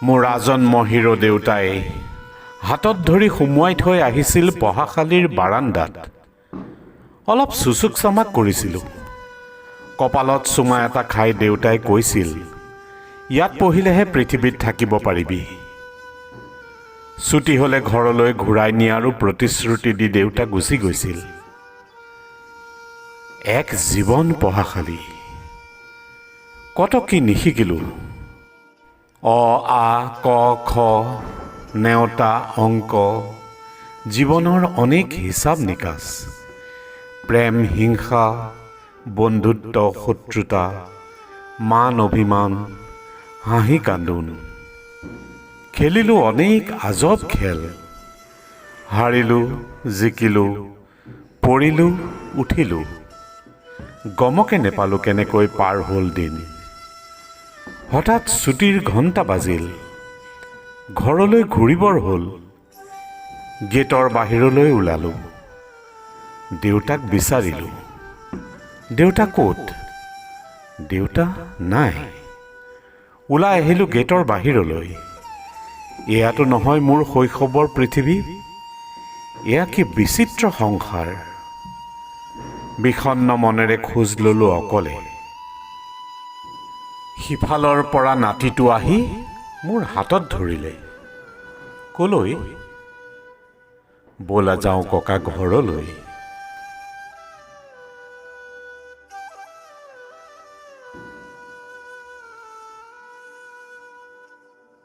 মোৰ আজন্ম হিৰো দেউতাই হাতত ধৰি সুমুৱাই থৈ আহিছিল পঢ়াশালীৰ বাৰান্দাত। অলপ চুচুক চামাক কৰিছিলোঁ। কপালত চুমা এটা খাই দেউতাই কৈছিল, ইয়াত পঢ়িলেহে পৃথিৱীত থাকিব পাৰিবি। ছুটি হ'লে ঘৰলৈ ঘূৰাই নিয়াৰো প্ৰতিশ্ৰুতি দি দেউতা গুচি গৈছিল। এক জীৱন পঢ়াশালী। কত কি নিশিকিলোঁ। অ আ ক খ নেওতা অংক, জীৱনৰ অনেক হিচাপ নিকাচ, প্ৰেম হিংসা বন্ধুত্ব শত্ৰুতা, মান অভিমান হাঁহি কান্দোন। খেলিলোঁ অনেক আজব খেল, হাৰিলোঁ জিকিলোঁ পৰিলোঁ উঠিলোঁ। গমকে নেপালোঁ কেনেকৈ পাৰ হ'ল দিন। হঠাৎ ছুটিৰ ঘণ্টা বাজিল, ঘৰলৈ ঘূৰিবৰ হ'ল। গেটৰ বাহিৰলৈ ওলালোঁ, দেউতাক বিচাৰিলোঁ। দেউতা ক'ত? দেউতা নাই। ওলাই আহিলোঁ গেটৰ বাহিৰলৈ। এয়াতো নহয় মোৰ শৈশৱৰ পৃথিৱী। এয়া কি বিচিত্ৰ সংসাৰ। বিষণ্ণ মনেৰে খোজ ল'লোঁ অকলে। সিফালৰ পৰা নাতিটো আহি মোৰ হাতত ধৰিলে। কলৈ? ব'লা যাওঁ ককা ঘৰলৈ।